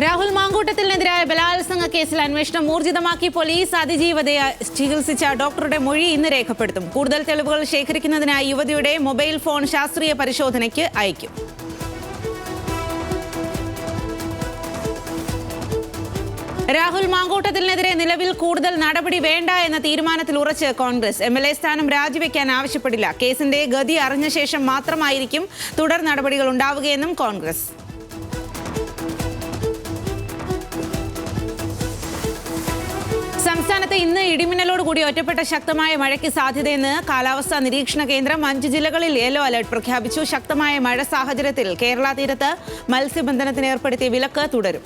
രാഹുൽ മാങ്കൂട്ടത്തിനെതിരായ ബലാത്സംഗ കേസിൽ അന്വേഷണം ഊർജിതമാക്കി പോലീസ്. അതിജീവതയെ ചികിത്സിച്ച ഡോക്ടറുടെ മൊഴി ഇന്ന് രേഖപ്പെടുത്തും. കൂടുതൽ തെളിവുകൾ ശേഖരിക്കുന്നതിനായി യുവതിയുടെ മൊബൈൽ ഫോൺ ശാസ്ത്രീയ പരിശോധനയ്ക്ക് അയക്കും. രാഹുൽ മാങ്കൂട്ടത്തിനെതിരെ നിലവിൽ കൂടുതൽ നടപടി വേണ്ട എന്ന തീരുമാനത്തിൽ ഉറച്ച് കോൺഗ്രസ്. MLA സ്ഥാനം രാജിവെക്കാൻ ആവശ്യപ്പെടില്ല. കേസിന്റെ ഗതി അറിഞ്ഞ ശേഷം മാത്രമായിരിക്കും തുടർ നടപടികൾ ഉണ്ടാവുകയെന്നും കോൺഗ്രസ്. സംസ്ഥാനത്ത് ഇന്ന് ഇടിമിന്നലോടുകൂടി ഒറ്റപ്പെട്ട ശക്തമായ മഴയ്ക്ക് സാധ്യതയെന്ന് കാലാവസ്ഥാ നിരീക്ഷണ കേന്ദ്രം. 5 ജില്ലകളിൽ യെല്ലോ അലർട്ട് പ്രഖ്യാപിച്ചു. ശക്തമായ മഴ സാഹചര്യത്തിൽ കേരള തീരത്ത് മത്സ്യബന്ധനത്തിന് ഏർപ്പെടുത്തിയ വിലക്ക് തുടരും.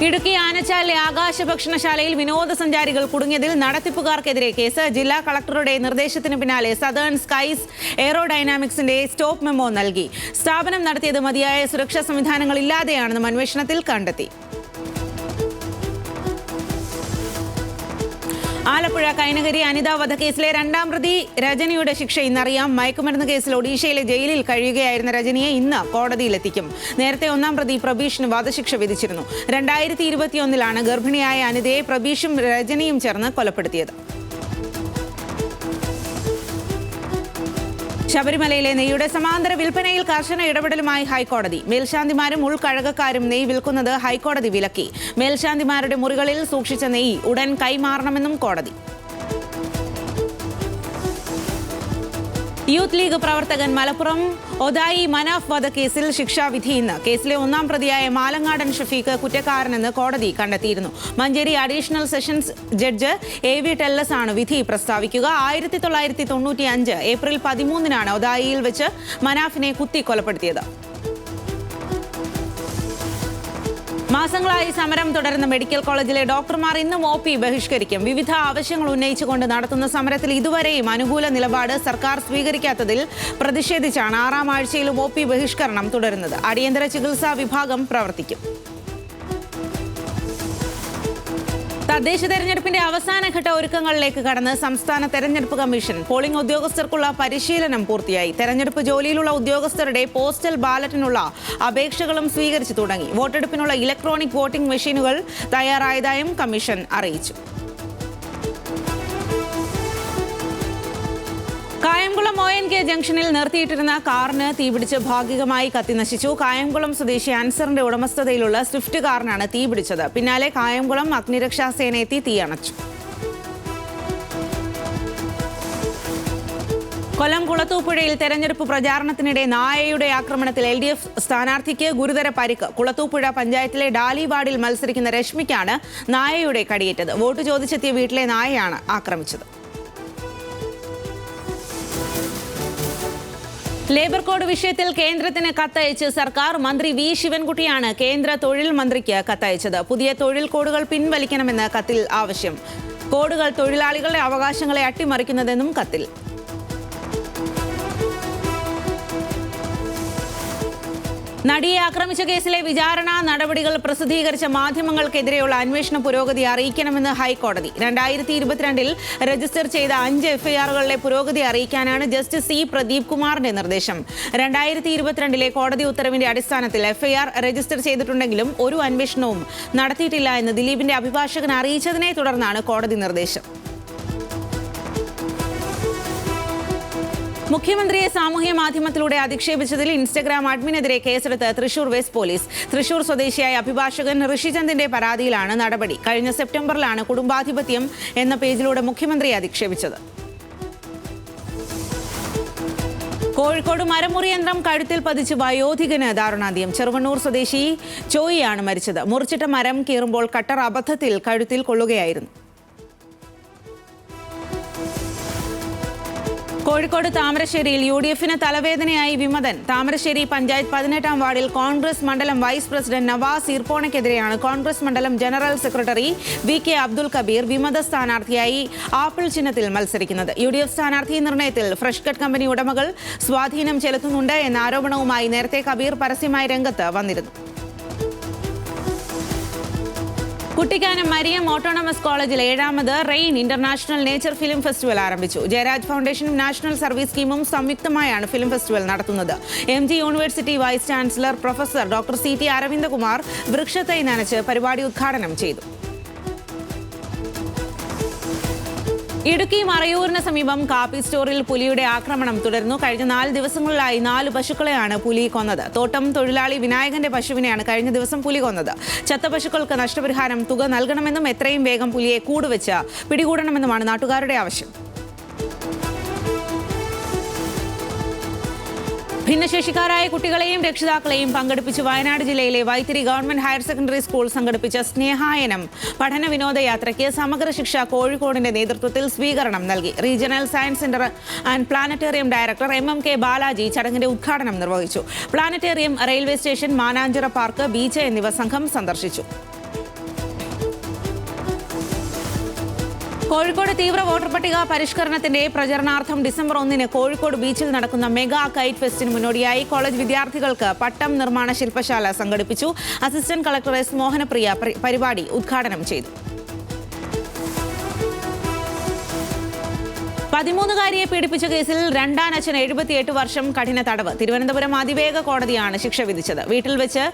ഇടുക്കി ആനച്ചാലിലെ ആകാശ ഭക്ഷണശാലയിൽ വിനോദസഞ്ചാരികൾ കുടുങ്ങിയതിൽ നടത്തിപ്പുകാർക്കെതിരെ കേസ്. ജില്ലാ കളക്ടറുടെ നിർദ്ദേശത്തിന് പിന്നാലെ സദേൺ സ്കൈസ് എയറോഡൈനാമിക്സിന്റെ സ്റ്റോപ്പ് മെമ്മോ നൽകി. സ്ഥാപനം നടത്തിയത് മതിയായ സുരക്ഷാ സംവിധാനങ്ങൾ ഇല്ലാതെയാണെന്നും അന്വേഷണത്തിൽ കണ്ടെത്തി. ആലപ്പുഴ കൈനകരി അനിത വധക്കേസിലെ 2ാം പ്രതി രജനിയുടെ ശിക്ഷ ഇന്നറിയാം. മയക്കുമരുന്ന് കേസിൽ ഒഡീഷയിലെ ജയിലിൽ കഴിയുകയായിരുന്ന രജനിയെ ഇന്ന് കോടതിയിലെത്തിക്കും. നേരത്തെ 1ാം പ്രതി പ്രബീഷിന് വധശിക്ഷ വിധിച്ചിരുന്നു. 2021 ഗർഭിണിയായ അനിതയെ പ്രബീഷും രജനിയും ചേർന്ന് കൊലപ്പെടുത്തിയത്. ശബരിമലയിലെ നെയ്യുടെ സമാന്തര വിൽപ്പനയിൽ കർശന ഇടപെടലുമായി ഹൈക്കോടതി. മേൽശാന്തിമാരും ഉൾക്കഴകക്കാരും നെയ്യ് വിൽക്കുന്നത് ഹൈക്കോടതി വിലക്കി. മേൽശാന്തിമാരുടെ മുറികളിൽ സൂക്ഷിച്ച നെയ്യ് ഉടൻ കൈമാറണമെന്നും കോടതി. യൂത്ത് ലീഗ് പ്രവർത്തകൻ മലപ്പുറം ഒതായി മനാഫ് വധക്കേസിൽ ശിക്ഷാവിധി ഇന്ന്. കേസിലെ 1ാം പ്രതിയായ മാലങ്ങാടൻ ഷഫീഖ് കുറ്റക്കാരനെന്ന് കോടതി കണ്ടെത്തിയിരുന്നു. Manjeri additional sessions judge AV Tellas ആണ് വിധി പ്രസ്താവിക്കുക. 1995 ഏപ്രിൽ 13 ഒതായിയിൽ വെച്ച് മനാഫിനെ കുത്തി കൊലപ്പെടുത്തിയത്. മാസങ്ങളായി സമരം തുടരുന്ന മെഡിക്കൽ കോളേജിലെ ഡോക്ടർമാർ ഇന്നും OP ബഹിഷ്കരിക്കും. വിവിധ ആവശ്യങ്ങൾ ഉന്നയിച്ചുകൊണ്ട് നടത്തുന്ന സമരത്തിൽ ഇതുവരെയും അനുകൂല നിലപാട് സർക്കാർ സ്വീകരിക്കാത്തതിൽ പ്രതിഷേധിച്ചാണ് 6ാം ആഴ്ചയിലും OP ബഹിഷ്കരണം തുടരുന്നത്. അടിയന്തര ചികിത്സാ വിഭാഗം പ്രവർത്തിക്കും. തദ്ദേശ തെരഞ്ഞെടുപ്പിന്റെ അവസാനഘട്ട ഒരുക്കങ്ങളിലേക്ക് കടന്ന് സംസ്ഥാന തെരഞ്ഞെടുപ്പ് കമ്മീഷൻ. പോളിംഗ് ഉദ്യോഗസ്ഥർക്കുള്ള പരിശീലനം പൂർത്തിയായി. തെരഞ്ഞെടുപ്പ് ജോലിയിലുള്ള ഉദ്യോഗസ്ഥരുടെ പോസ്റ്റൽ ബാലറ്റിനുള്ള അപേക്ഷകളും സ്വീകരിച്ചു തുടങ്ങി. വോട്ടെടുപ്പിനുള്ള ഇലക്ട്രോണിക് വോട്ടിംഗ് മെഷീനുകൾ തയ്യാറായതായും കമ്മീഷൻ അറിയിച്ചു. കായംകുളം ONK ജംഗ്ഷനിൽ നിർത്തിയിട്ടിരുന്ന കാറിന് തീപിടിച്ച് ഭാഗികമായി കത്തിനശിച്ചു. കായംകുളം സ്വദേശി അൻസറിന്റെ ഉടമസ്ഥതയിലുള്ള സ്വിഫ്റ്റ് കാറിനാണ് തീപിടിച്ചത്. പിന്നാലെ കായംകുളം അഗ്നിരക്ഷാ സേന എത്തി തീയണച്ചു. കൊല്ലം കുളത്തൂപ്പുഴയിൽ തെരഞ്ഞെടുപ്പ് പ്രചാരണത്തിനിടെ നായയുടെ ആക്രമണത്തിൽ LDF സ്ഥാനാർത്ഥിക്ക് ഗുരുതര പരിക്ക്. കുളത്തൂപ്പുഴ പഞ്ചായത്തിലെ ഡാലി വാർഡിൽ മത്സരിക്കുന്ന രശ്മിക്കാണ് നായയുടെ കടിയേറ്റത്. വോട്ട് ചോദിച്ചെത്തിയ വീട്ടിലെ നായയാണ് ആക്രമിച്ചത്. ലേബർ കോഡ് വിഷയത്തിൽ കേന്ദ്രത്തിന് കത്തയച്ച് സർക്കാർ. മന്ത്രി V ശിവൻകുട്ടിയാണ് കേന്ദ്ര തൊഴിൽ മന്ത്രിക്ക് കത്തയച്ചത്. പുതിയ തൊഴിൽ കോഡുകൾ പിൻവലിക്കണമെന്ന് കത്തിൽ ആവശ്യം. കോഡുകൾ തൊഴിലാളികളുടെ അവകാശങ്ങളെ അട്ടിമറിക്കുന്നതെന്നും കത്തിൽ. നടിയെ ആക്രമിച്ച കേസിലെ വിചാരണ നടപടികൾ പ്രസിദ്ധീകരിച്ച മാധ്യമങ്ങൾക്കെതിരെയുള്ള അന്വേഷണ പുരോഗതി അറിയിക്കണമെന്ന് ഹൈക്കോടതി. 2022 രജിസ്റ്റർ ചെയ്ത 5 FIRകളിലെ പുരോഗതി അറിയിക്കാനാണ് ജസ്റ്റിസ് C പ്രദീപ് കുമാറിന്റെ നിർദ്ദേശം. 2022 കോടതി ഉത്തരവിന്റെ അടിസ്ഥാനത്തിൽ FIR രജിസ്റ്റർ ചെയ്തിട്ടുണ്ടെങ്കിലും ഒരു അന്വേഷണവും നടത്തിയിട്ടില്ല എന്ന് ദിലീപിന്റെ അഭിഭാഷകൻ അറിയിച്ചതിനെ തുടർന്നാണ് കോടതി നിർദ്ദേശം. മുഖ്യമന്ത്രിയെ സാമൂഹ്യ മാധ്യമത്തിലൂടെ അധിക്ഷേപിച്ചതിൽ ഇൻസ്റ്റഗ്രാം അഡ്മിനെതിരെ കേസെടുത്ത് തൃശൂർ വെസ്റ്റ് പോലീസ്. തൃശൂർ സ്വദേശിയായ അഭിഭാഷകൻ ഋഷിചന്ദിന്റെ പരാതിയിലാണ് നടപടി. കഴിഞ്ഞ സെപ്റ്റംബറിലാണ് കുടുംബാധിപത്യം എന്ന പേജിലൂടെ മുഖ്യമന്ത്രിയെ അധിക്ഷേപിച്ചത്. കോഴിക്കോട് മരമുറി യന്ത്രം കഴുത്തിൽ പതിച്ച് വയോധികന് ദാരുണാന്ത്യം. ചെറുവണ്ണൂർ സ്വദേശി ചോയിയാണ് മരിച്ചത്. മുറിച്ചിട്ട മരം കീറുമ്പോൾ കട്ടർ അബദ്ധത്തിൽ കഴുത്തിൽ കൊള്ളുകയായിരുന്നു. കോഴിക്കോട് താമരശ്ശേരിയിൽ UDFന് തലവേദനയായി വിമതൻ. താമരശ്ശേരി പഞ്ചായത്ത് 18ാം വാർഡിൽ കോൺഗ്രസ് മണ്ഡലം വൈസ് പ്രസിഡന്റ് നവാസ് ഈർപ്പോണയ്ക്കെതിരെയാണ് കോൺഗ്രസ് മണ്ഡലം general secretary VK Abdul Kabeer വിമത സ്ഥാനാർത്ഥിയായി ആപ്പിൾ ചിഹ്നത്തിൽ മത്സരിക്കുന്നത്. UDF സ്ഥാനാർത്ഥി നിർണയത്തിൽ ഫ്രഷ് കട്ട് കമ്പനി ഉടമകൾ സ്വാധീനം ചെലുത്തുന്നുണ്ട് എന്ന ആരോപണവുമായി നേരത്തെ കബീർ പരസ്യമായി രംഗത്ത് വന്നിരുന്നു. കുട്ടിക്കാനം മരിയം ഓട്ടോണമസ് കോളേജിൽ 7ാമത് rain international nature film festival ആരംഭിച്ചു. ജയരാജ് ഫൗണ്ടേഷനും നാഷണൽ സർവീസ് സ്കീമും സംയുക്തമായാണ് ഫിലിം ഫെസ്റ്റിവൽ നടത്തുന്നത്. MG university vice chancellor professor doctor CT Aravindakumar വൃക്ഷത്തൈ നനച്ച് പരിപാടി ഉദ്ഘാടനം ചെയ്തു. ഇടുക്കി മറയൂരിന് സമീപം കാപ്പി സ്റ്റോറിൽ പുലിയുടെ ആക്രമണം തുടരുന്നു. കഴിഞ്ഞ 4 ദിവസങ്ങളിലായി 4 പശുക്കളെയാണ് പുലി കൊന്നത്. തോട്ടം തൊഴിലാളി വിനായകന്റെ പശുവിനെയാണ് കഴിഞ്ഞ ദിവസം പുലി കൊന്നത്. ചത്ത പശുക്കൾക്ക് നഷ്ടപരിഹാരം തുക നൽകണമെന്നും എത്രയും വേഗം പുലിയെ കൂടുവെച്ച് പിടികൂടണമെന്നുമാണ് നാട്ടുകാരുടെ ആവശ്യം. ഭിന്നശേഷിക്കാരായ കുട്ടികളെയും രക്ഷിതാക്കളെയും പങ്കെടുപ്പിച്ച് വയനാട് ജില്ലയിലെ Vythiri government higher secondary school സംഘടിപ്പിച്ച സ്നേഹായനം പഠന വിനോദയാത്രയ്ക്ക് സമഗ്ര ശിക്ഷ കോഴിക്കോടിന്റെ നേതൃത്വത്തിൽ സ്വീകരണം നൽകി. Regional science centre and planetarium director MMK Balaji ചടങ്ങിന്റെ ഉദ്ഘാടനം നിർവഹിച്ചു. Planetarium, railway station, Mananchira park, beach എന്നിവ സംഘം സന്ദർശിച്ചു. കോഴിക്കോട് തീവ്ര വോട്ടർ പട്ടിക പരിഷ്കരണത്തിന്റെ പ്രചരണാർത്ഥം ഡിസംബർ 1 കോഴിക്കോട് ബീച്ചിൽ നടക്കുന്ന മെഗാ കൈറ്റ് ഫെസ്റ്റിന് മുന്നോടിയായി കോളേജ് വിദ്യാർത്ഥികൾക്ക് പട്ടം നിർമ്മാണ ശില്പശാല സംഘടിപ്പിച്ചു. അസിസ്റ്റന്റ് കളക്ടർ S മോഹനപ്രിയ പരിപാടി ഉദ്ഘാടനം ചെയ്തു. 13-കാരിയെ പീഡിപ്പിച്ച കേസിൽ രണ്ടാനച്ഛന് 78 വർഷം കഠിന തടവ്. തിരുവനന്തപുരം അതിവേഗ കോടതിയാണ് ശിക്ഷ വിധിച്ചത്. വീട്ടിൽ വെച്ച്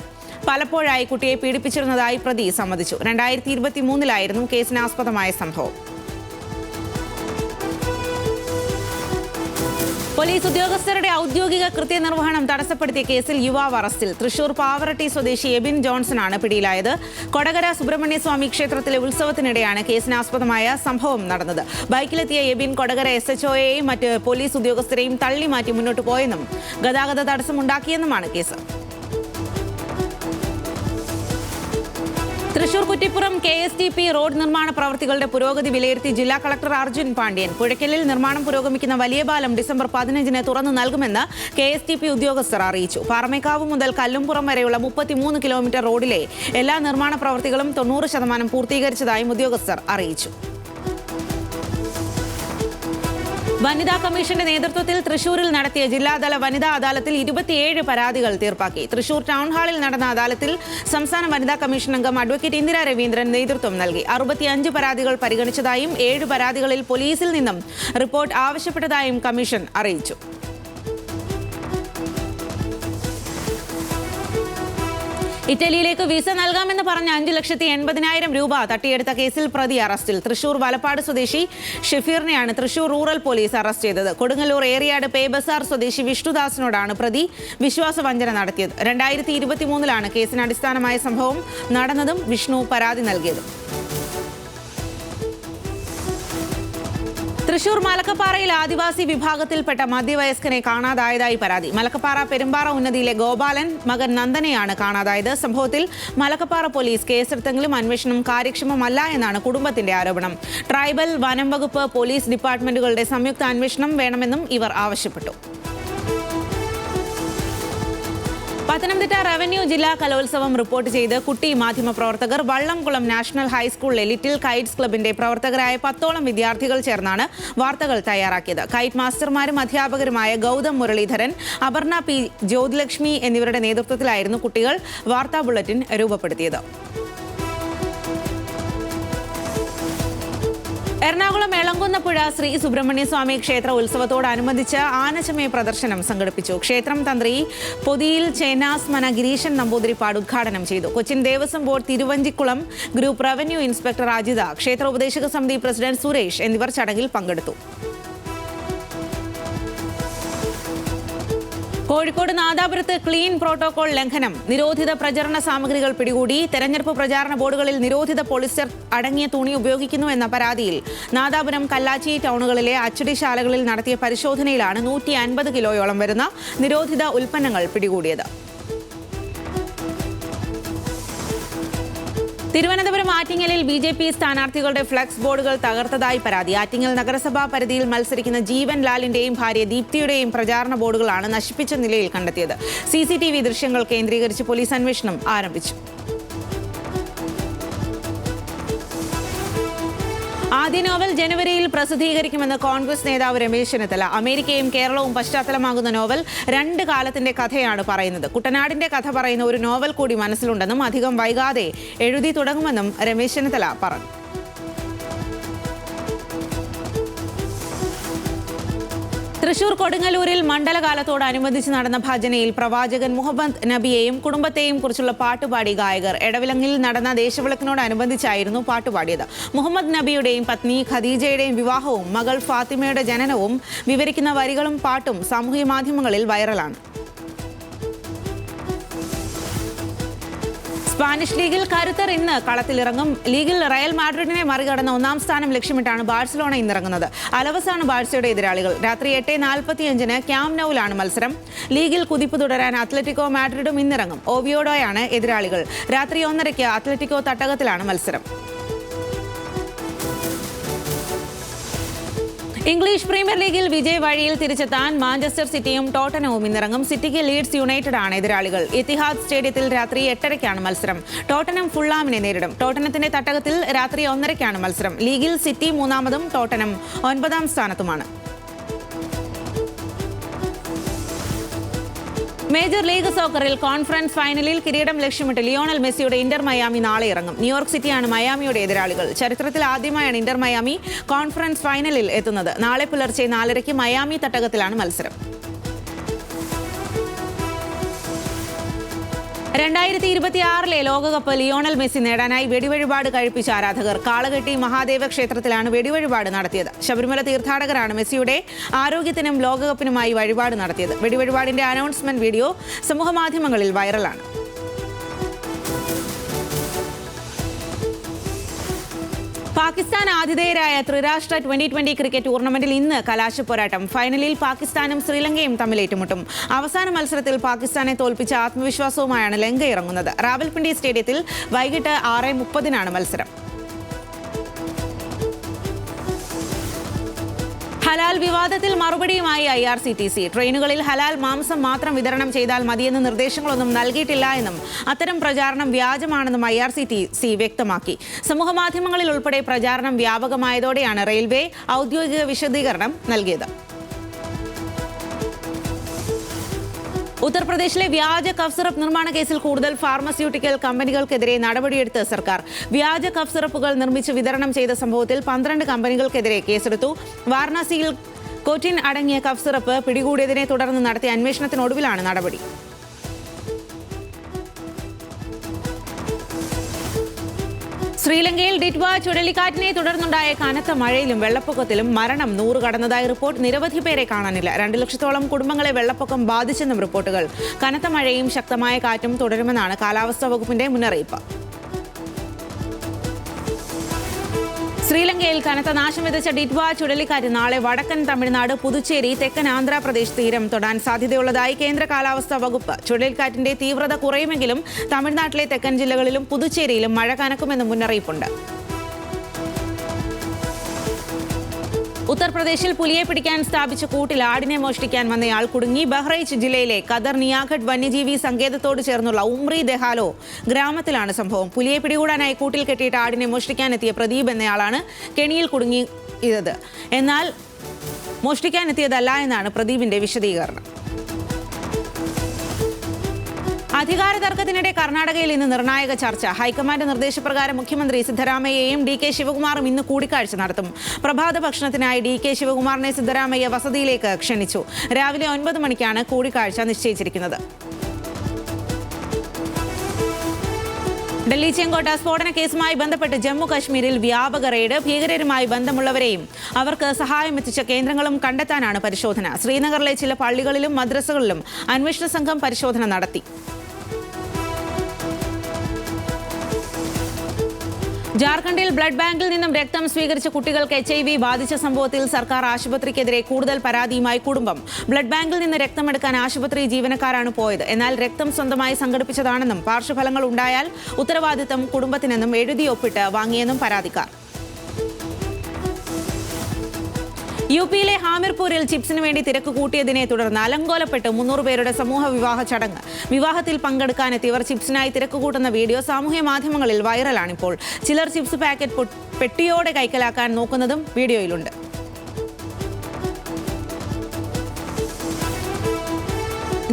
പലപ്പോഴായി കുട്ടിയെ പീഡിപ്പിച്ചിരുന്നതായി പ്രതി സമ്മതിച്ചു. 2023 കേസിനാസ്പദമായ സംഭവം. പോലീസ് ഉദ്യോഗസ്ഥരുടെ ഔദ്യോഗിക കൃത്യനിർവഹണം തടസ്സപ്പെടുത്തിയ കേസിൽ യുവാവ് അറസ്റ്റിൽ. തൃശൂർ പാവറട്ടി സ്വദേശി എബിൻ ജോൺസണാണ് പിടിയിലായത്. കൊടകര സുബ്രഹ്മണ്യസ്വാമി ക്ഷേത്രത്തിലെ ഉത്സവത്തിനിടെയാണ് കേസിനാസ്പദമായ സംഭവം നടന്നത്. ബൈക്കിലെത്തിയ എബിൻ കൊടകര SHOയെയും മറ്റ് പോലീസ് ഉദ്യോഗസ്ഥരെയും തള്ളിമാറ്റി മുന്നോട്ട് പോയെന്നും ഗതാഗത തടസ്സമുണ്ടാക്കിയെന്നുമാണ് കേസ്. തൃശൂർ കുറ്റിപ്പുറം KSTP റോഡ് നിർമ്മാണ പ്രവൃത്തികളുടെ പുരോഗതി വിലയിരുത്തി ജില്ലാ കളക്ടർ അർജുൻ പാണ്ഡ്യൻ. പുഴയ്ക്കലിൽ നിർമ്മാണം പുരോഗമിക്കുന്ന വലിയ പാലം ഡിസംബർ 15 തുറന്നു നൽകുമെന്ന് KSTP ഉദ്യോഗസ്ഥർ അറിയിച്ചു. പാറമേക്കാവ് മുതൽ കല്ലുംപുറം വരെയുള്ള 33 കിലോമീറ്റർ റോഡിലെ എല്ലാ നിർമ്മാണ പ്രവൃത്തികളും 90% പൂർത്തീകരിച്ചതായും ഉദ്യോഗസ്ഥർ അറിയിച്ചു. വനിതാ കമ്മീഷന്റെ നേതൃത്വത്തിൽ തൃശൂരിൽ നടത്തിയ ജില്ലാതല വനിതാ അദാലത്തിൽ 27 പരാതികൾ തീർപ്പാക്കി. തൃശൂർ ടൗൺ ഹാളിൽ നടന്ന അദാലത്തിൽ സംസ്ഥാന വനിതാ കമ്മീഷൻ അംഗം അഡ്വക്കേറ്റ് ഇന്ദിര രവീന്ദ്രൻ നേതൃത്വം നൽകി. 65 പരാതികൾ പരിഗണിച്ചതായും 7 പരാതികളിൽ പോലീസിൽ നിന്നും റിപ്പോർട്ട് ആവശ്യപ്പെട്ടതായും കമ്മീഷൻ അറിയിച്ചു. ഇറ്റലിയിലേക്ക് വിസ നൽകാമെന്ന് പറഞ്ഞ 5,80,000 രൂപ തട്ടിയെടുത്ത കേസിൽ പ്രതി അറസ്റ്റിൽ. തൃശൂർ വലപ്പാട് സ്വദേശി ഷെഫീറിനെയാണ് തൃശൂർ റൂറൽ പോലീസ് അറസ്റ്റ് ചെയ്തത്. കൊടുങ്ങല്ലൂർ ഏറിയാട് പേബസാർ സ്വദേശി വിഷ്ണുദാസിനോടാണ് പ്രതി വിശ്വാസവഞ്ചന നടത്തിയത്. 2023 കേസിന് അടിസ്ഥാനമായ സംഭവം നടന്നതും വിഷ്ണു പരാതി നൽകിയതും. തൃശൂർ മലക്കപ്പാറയിൽ ആദിവാസി വിഭാഗത്തിൽപ്പെട്ട മധ്യവയസ്കനെ കാണാതായതായി പരാതി. മലക്കപ്പാറ പെരുമ്പാറ ഉന്നതിയിലെ ഗോപാലൻ മകൻ നന്ദനെയാണ് കാണാതായത്. സംഭവത്തിൽ മലക്കപ്പാറ പോലീസ് കേസെടുത്തെങ്കിലും അന്വേഷണം കാര്യക്ഷമമല്ല എന്നാണ് കുടുംബത്തിന്റെ ആരോപണം. ട്രൈബൽ, വനം വകുപ്പ്, പോലീസ് ഡിപ്പാർട്ട്മെന്റുകളുടെ സംയുക്ത അന്വേഷണം വേണമെന്നും ഇവർ ആവശ്യപ്പെട്ടു. പത്തനംതിട്ട റവന്യൂ ജില്ലാ കലോത്സവം റിപ്പോർട്ട് ചെയ്ത് കുട്ടി മാധ്യമപ്രവർത്തകർ വള്ളംകുളം നാഷണൽ ഹൈസ്കൂളിലെ ലിറ്റിൽ കൈറ്റ്സ് ക്ലബിന്റെ പ്രവർത്തകരായ 10ഓളം വിദ്യാർത്ഥികൾ ചേർന്നാണ് വാർത്തകൾ തയ്യാറാക്കിയത്. കൈറ്റ് മാസ്റ്റർമാരും അധ്യാപകരുമായ ഗൗതം മുരളീധരൻ, അപർണ P. ജ്യോതിലക്ഷ്മി എന്നിവരുടെ നേതൃത്വത്തിലായിരുന്നു കുട്ടികൾ വാർത്താ ബുള്ളറ്റിൻ രൂപപ്പെടുത്തിയത്. എറണാകുളം എളങ്കുന്നപ്പുഴ ശ്രീ സുബ്രഹ്മണ്യസ്വാമി ക്ഷേത്ര ഉത്സവത്തോടനുബന്ധിച്ച് ആനച്ചമയ പ്രദർശനം സംഘടിപ്പിച്ചു. ക്ഷേത്രം തന്ത്രി പൊതിയിൽ ചേനാസ്മന ഗിരീശൻ നമ്പൂതിരിപ്പാട് ഉദ്ഘാടനം ചെയ്തു. Cochin Devaswom board Thiruvanchikulam group revenue inspector Ajitha, ക്ഷേത്ര ഉപദേശക സമിതി പ്രസിഡന്റ് സുരേഷ് എന്നിവർ ചടങ്ങിൽ പങ്കെടുത്തു. കോഴിക്കോട് നാദാപുരത്ത് ക്ലീൻ പ്രോട്ടോകോൾ ലംഘനം. നിരോധിത പ്രചരണ സാമഗ്രികൾ പിടികൂടി. തെരഞ്ഞെടുപ്പ് പ്രചാരണ ബോർഡുകളിൽ നിരോധിത പോളിസ്റ്റർ അടങ്ങിയ തുണി ഉപയോഗിക്കുന്നു എന്ന പരാതിയിൽ നാദാപുരം, കല്ലാച്ചി ടൗണുകളിലെ അച്ചടിശാലകളിൽ നടത്തിയ പരിശോധനയിലാണ് 150 കിലോയോളം വരുന്ന നിരോധിത ഉൽപ്പന്നങ്ങൾ പിടികൂടിയത്. തിരുവനന്തപുരം ആറ്റിങ്ങലിൽ BJP സ്ഥാനാർത്ഥികളുടെ ഫ്ലക്സ് ബോർഡുകൾ തകർത്തതായി പരാതി. ആറ്റിങ്ങൽ നഗരസഭാ പരിധിയിൽ മത്സരിക്കുന്ന ജീവൻ ലാലിന്റെയും ഭാര്യ ദീപ്തിയുടെയും പ്രചാരണ ബോർഡുകളാണ് നശിപ്പിച്ച നിലയിൽ കണ്ടെത്തിയത്. CCTV ദൃശ്യങ്ങൾ കേന്ദ്രീകരിച്ച് പോലീസ് അന്വേഷണം ആരംഭിച്ചു. ആദ്യ നോവൽ ജനുവരിയിൽ പ്രസിദ്ധീകരിക്കുമെന്ന് കോൺഗ്രസ് നേതാവ് രമേശ് ചെന്നിത്തല. അമേരിക്കയും കേരളവും പശ്ചാത്തലമാകുന്ന നോവൽ 2 കാലത്തിന്റെ കഥയാണ് പറയുന്നത്. കുട്ടനാടിന്റെ കഥ പറയുന്ന ഒരു നോവൽ കൂടി മനസ്സിലുണ്ടെന്നും അധികം വൈകാതെ എഴുതി തുടങ്ങുമെന്നും രമേശ് ചെന്നിത്തല പറഞ്ഞു. തൃശൂർ കൊടുങ്ങല്ലൂരിൽ മണ്ഡലകാലത്തോടനുബന്ധിച്ച് നടന്ന ഭജനയിൽ പ്രവാചകൻ മുഹമ്മദ് നബിയെയും കുടുംബത്തെയും കുറിച്ചുള്ള പാട്ടുപാടി ഗായകർ. എടവിലങ്ങിൽ നടന്ന ദേശവിളക്കിനോടനുബന്ധിച്ചായിരുന്നു പാട്ടുപാടിയത്. മുഹമ്മദ് നബിയുടെയും പത്നി ഖദീജയുടെയും വിവാഹവും മകൾ ഫാത്തിമയുടെ ജനനവും വിവരിക്കുന്ന വരികളും പാട്ടും സാമൂഹ്യ മാധ്യമങ്ങളിൽ വൈറലാണ്. സ്പാനിഷ് ലീഗിൽ കരുത്തർ ഇന്ന് കളത്തിലിറങ്ങും. ലീഗിൽ റയൽ മാഡ്രിഡിനെ മറികടന്ന 1ാം സ്ഥാനം ലക്ഷ്യമിട്ടാണ് ബാഴ്സലോണ ഇന്നിറങ്ങുന്നത്. അലവസാണ് ബാഴ്സയുടെ എതിരാളികൾ. രാത്രി 8:45-ന് ക്യാമ്പ് നൗവിലാണ് മത്സരം. ലീഗിൽ കുതിപ്പ് തുടരാൻ അത്ലറ്റിക്കോ മാഡ്രിഡും ഇന്നിറങ്ങും. ഓവിയോഡോയാണ് എതിരാളികൾ. രാത്രി 1:30-ക്ക് അത്ലറ്റിക്കോ തട്ടകത്തിലാണ് മത്സരം. ഇംഗ്ലീഷ് പ്രീമിയർ ലീഗിൽ വിജയ് വഴിയിൽ തിരിച്ചെത്താൻ മാഞ്ചസ്റ്റർ സിറ്റിയും ടോട്ടനവും ഇന്നിറങ്ങും. സിറ്റിക്ക് ലീഡ്സ് യുണൈറ്റഡ് ആണ് എതിരാളികൾ. എത്തിഹാദ് സ്റ്റേഡിയത്തിൽ രാത്രി 8:30-ക്കാണ് മത്സരം. ടോട്ടനം ഫുള്ളാമിനെ നേരിടും. ടോട്ടനത്തിന്റെ തട്ടകത്തിൽ രാത്രി 1:30-ക്കാണ് മത്സരം. ലീഗിൽ സിറ്റി 3-ാമതും ടോട്ടനം 9-ാം സ്ഥാനത്തുമാണ്. മേജർ ലീഗ് സോക്കറിൽ കോൺഫറൻസ് ഫൈനലിൽ കിരീടം ലക്ഷ്യമിട്ട് ലിയോണൽ മെസ്സിയുടെ ഇന്റർ മയാമി നാളെ ഇറങ്ങും. ന്യൂയോർക്ക് സിറ്റിയാണ് മയാമിയുടെ എതിരാളികൾ. ചരിത്രത്തിൽ ആദ്യമായാണ് ഇന്റർ മയാമി കോൺഫറൻസ് ഫൈനലിൽ എത്തുന്നത്. നാളെ പുലർച്ചെ 4:30-ക്ക് മയാമി തട്ടകത്തിലാണ് മത്സരം. 2026 ലോകകപ്പ് ലിയോണൽ മെസ്സി നേടാനായി വെടിവഴിപാട് കഴിപ്പിച്ച ആരാധകർ. കാളകെട്ടി മഹാദേവ ക്ഷേത്രത്തിലാണ് വെടിവഴിപാട് നടത്തിയത്. ശബരിമല തീർത്ഥാടകരാണ് മെസ്സിയുടെ ആരോഗ്യത്തിനും ലോകകപ്പിനുമായി വഴിപാട് നടത്തിയത്. വെടിവഴിപാടിന്റെ അനൗൺസ്മെന്റ് വീഡിയോ സമൂഹമാധ്യമങ്ങളിൽ വൈറലാണ്. പാകിസ്ഥാൻ ആതിഥേയരായ ത്രിരാഷ്ട്ര 2020 ക്രിക്കറ്റ് ടൂർണമെന്റിൽ ഇന്ന് കലാശപ്പോരാട്ടം. ഫൈനലിൽ പാകിസ്ഥാനും ശ്രീലങ്കയും തമ്മിൽ ഏറ്റുമുട്ടും. അവസാന മത്സരത്തിൽ പാകിസ്ഥാനെ തോൽപ്പിച്ച ആത്മവിശ്വാസവുമായാണ് ലങ്ക ഇറങ്ങുന്നത്. റാവൽപിണ്ടി സ്റ്റേഡിയത്തിൽ വൈകിട്ട് 6:30-നാണ് മത്സരം. ഹലാൽ വിവാദത്തിൽ മറുപടിയുമായി IRCTC. ട്രെയിനുകളിൽ ഹലാൽ മാംസം മാത്രം വിതരണം ചെയ്താൽ മതിയെന്ന് നിർദ്ദേശങ്ങളൊന്നും നൽകിയിട്ടില്ല എന്നും അത്തരം പ്രചാരണം വ്യാജമാണെന്നും IRCTC വ്യക്തമാക്കി. സമൂഹമാധ്യമങ്ങളിൽ ഉൾപ്പെടെ പ്രചാരണം വ്യാപകമായതോടെയാണ് റെയിൽവേ ഔദ്യോഗിക വിശദീകരണം നൽകിയത്. ഉത്തർപ്രദേശിലെ വ്യാജ കഫ് സിറപ്പ് നിർമ്മാണ കേസിൽ കൂടുതൽ ഫാർമസ്യൂട്ടിക്കൽ കമ്പനികൾക്കെതിരെ നടപടിയെടുത്ത് സർക്കാർ. വ്യാജ കഫ് സിറപ്പുകൾ നിർമ്മിച്ച് വിതരണം ചെയ്ത സംഭവത്തിൽ 12 കമ്പനികൾക്കെതിരെ കേസെടുത്തു. വാരണാസിയിൽ കോറ്റിൻ അടങ്ങിയ കഫ് സിറപ്പ് പിടികൂടിയതിനെ തുടർന്ന് നടത്തിയ അന്വേഷണത്തിനൊടുവിലാണ് നടപടി. ശ്രീലങ്കയിൽ ഡിറ്റ്വ ചുഴലിക്കാറ്റിനെ തുടർന്നുണ്ടായ കനത്ത മഴയിലും വെള്ളപ്പൊക്കത്തിലും മരണം 100 കടന്നതായി റിപ്പോർട്ട്. നിരവധി പേരെ കാണാനില്ല. 2 ലക്ഷത്തോളം കുടുംബങ്ങളെ വെള്ളപ്പൊക്കം ബാധിച്ചെന്നും റിപ്പോർട്ടുകൾ. കനത്ത മഴയും ശക്തമായ കാറ്റും തുടരുമെന്നാണ് കാലാവസ്ഥാ വകുപ്പിന്റെ മുന്നറിയിപ്പ്. ശ്രീലങ്കയിൽ കനത്ത നാശം വിതച്ച ഡിറ്റ്വ ചുഴലിക്കാറ്റ് നാളെ വടക്കൻ തമിഴ്നാട്, പുതുച്ചേരി, തെക്കൻ ആന്ധ്രാപ്രദേശ് തീരം തൊടാൻ സാധ്യതയുള്ളതായി കേന്ദ്ര കാലാവസ്ഥാ വകുപ്പ്. ചുഴലിക്കാറ്റിന്റെ തീവ്രത കുറയുമെങ്കിലും തമിഴ്നാട്ടിലെ തെക്കൻ ജില്ലകളിലും പുതുച്ചേരിയിലും മഴ കനക്കുമെന്ന് മുന്നറിയിപ്പുണ്ട്. ഉത്തർപ്രദേശിൽ പുലിയെ പിടിക്കാൻ സ്ഥാപിച്ച കൂട്ടിൽ ആടിനെ മോഷ്ടിക്കാൻ വന്നയാൾ കുടുങ്ങി. ബഹ്റൈച്ച് ജില്ലയിലെ കദർ നിയാഘട്ട് വന്യജീവി സങ്കേതത്തോട് ചേർന്നുള്ള ഉംറി ദെഹാലോ ഗ്രാമത്തിലാണ് സംഭവം. പുലിയെ പിടികൂടാനായി കൂട്ടിൽ കെട്ടിയിട്ട് ആടിനെ മോഷ്ടിക്കാനെത്തിയ പ്രദീപ് എന്നയാളാണ് കെണിയിൽ കുടുങ്ങിയത്. എന്നാൽ മോഷ്ടിക്കാനെത്തിയതല്ല എന്നാണ് പ്രദീപിന്റെ വിശദീകരണം. അധികാര തർക്കത്തിനിടെ കർണാടകയിൽ ഇന്ന് നിർണായക ചർച്ച. ഹൈക്കമാൻഡ് നിർദ്ദേശപ്രകാരം മുഖ്യമന്ത്രി സിദ്ധരാമയ്യയും DK ശിവകുമാറും ഇന്ന് കൂടിക്കാഴ്ച നടത്തും. പ്രഭാത ഭക്ഷണത്തിനായി DK ശിവകുമാറിനെ സിദ്ധരാമയ്യ വസതിയിലേക്ക് ക്ഷണിച്ചു. രാവിലെ 9 മണിക്കാണ് കൂടിക്കാഴ്ച നിശ്ചയിച്ചിരിക്കുന്നത്. ഡൽഹി ചെങ്കോട്ട സ്ഫോടന കേസുമായി ബന്ധപ്പെട്ട് ജമ്മു കശ്മീരിൽ വ്യാപക റെയ്ഡ്. ഭീകരരുമായി ബന്ധമുള്ളവരെയും അവർക്ക് സഹായമെത്തിച്ച കേന്ദ്രങ്ങളും കണ്ടെത്താനാണ് പരിശോധന. ശ്രീനഗറിലെ ചില പള്ളികളിലും മദ്രസകളിലും അന്വേഷണ സംഘം പരിശോധന നടത്തി. ജാർഖണ്ഡിൽ ബ്ലഡ് ബാങ്കിൽ നിന്നും രക്തം സ്വീകരിച്ച കുട്ടികൾക്ക് HIV ബാധിച്ച സംഭവത്തിൽ സർക്കാർ ആശുപത്രിക്കെതിരെ കൂടുതൽ പരാതിയുമായി കുടുംബം. ബ്ലഡ് ബാങ്കിൽ നിന്ന് രക്തമെടുക്കാൻ ആശുപത്രി ജീവനക്കാരാണ് പോയത്. എന്നാൽ രക്തം സ്വന്തമായി സംഘടിപ്പിച്ചതാണെന്നും പാർശ്വഫലങ്ങൾ ഉണ്ടായാൽ ഉത്തരവാദിത്തം കുടുംബത്തിനെന്നും എഴുതി ഒപ്പിട്ട് വാങ്ങിയെന്നും പരാതിക്കാർ. യുപിയിലെ ഹാമിർപൂരിൽ ചിപ്സിന് വേണ്ടി തിരക്ക് കൂട്ടിയതിനെ തുടർന്ന് അലങ്കോലപ്പെട്ട് 300 പേരുടെ സമൂഹ വിവാഹ ചടങ്ങ്. വിവാഹത്തിൽ പങ്കെടുക്കാനെത്തിയവർ ചിപ്സിനായി തിരക്ക് കൂട്ടുന്ന വീഡിയോ സാമൂഹ്യ മാധ്യമങ്ങളിൽ വൈറലാണിപ്പോൾ. ചിലർ ചിപ്സ് പാക്കറ്റ് പെട്ടിയോടെ കൈക്കലാക്കാൻ നോക്കുന്നതും വീഡിയോയിലുണ്ട്.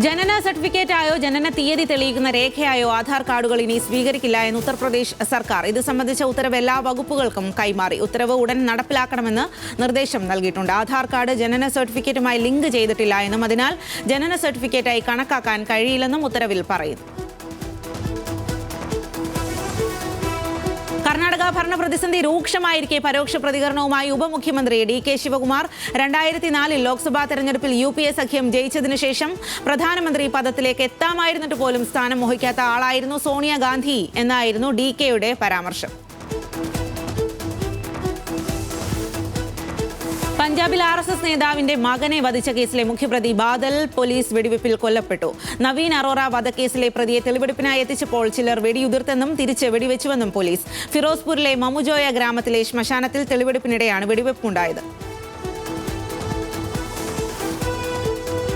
ജനന സർട്ടിഫിക്കറ്റായോ ജനന തീയതി തെളിയിക്കുന്ന രേഖയായോ ആധാർ കാർഡുകൾ ഇനി സ്വീകരിക്കില്ല എന്ന് ഉത്തർപ്രദേശ് സർക്കാർ. ഇത് സംബന്ധിച്ച ഉത്തരവ് എല്ലാ വകുപ്പുകൾക്കും കൈമാറി. ഉത്തരവ് ഉടൻ നടപ്പിലാക്കണമെന്ന് നിർദ്ദേശം നൽകിയിട്ടുണ്ട്. ആധാർ കാർഡ് ജനന സർട്ടിഫിക്കറ്റുമായി ലിങ്ക് ചെയ്തിട്ടില്ല എന്നും അതിനാൽ ജനന സർട്ടിഫിക്കറ്റായി കണക്കാക്കാൻ കഴിയില്ലെന്നും ഉത്തരവിൽ പറയുന്നു. കർണാടക ഭരണ പ്രതിസന്ധി രൂക്ഷമായിരിക്കെ പരോക്ഷ പ്രതികരണവുമായി ഉപമുഖ്യമന്ത്രി DK ശിവകുമാർ. 2004 ലോക്സഭാ തെരഞ്ഞെടുപ്പിൽ UPA സഖ്യം ജയിച്ചതിനു ശേഷം പ്രധാനമന്ത്രി പദത്തിലേക്ക് എത്താമായിരുന്നിട്ട് പോലും സ്ഥാനം മോഹിക്കാത്ത ആളായിരുന്നു സോണിയാഗാന്ധി എന്നായിരുന്നു DKയുടെ പരാമർശം. പഞ്ചാബിൽ RSS നേതാവിന്റെ മകനെ വധിച്ച കേസിലെ മുഖ്യപ്രതി ബാദൽ പോലീസ് വെടിവെപ്പിൽ കൊല്ലപ്പെട്ടു. നവീൻ അറോറ വധക്കേസിലെ പ്രതിയെ തെളിവെടുപ്പിനായി എത്തിച്ചപ്പോൾ ചിലർ വെടിയുതിർത്തെന്നും തിരിച്ച് വെടിവെച്ചുവെന്നും പോലീസ്. ഫിറോസ്പൂരിലെ മമുജോയ ഗ്രാമത്തിലെ ശ്മശാനത്തിൽ തെളിവെടുപ്പിനിടെയാണ് വെടിവെപ്പുണ്ടായത്.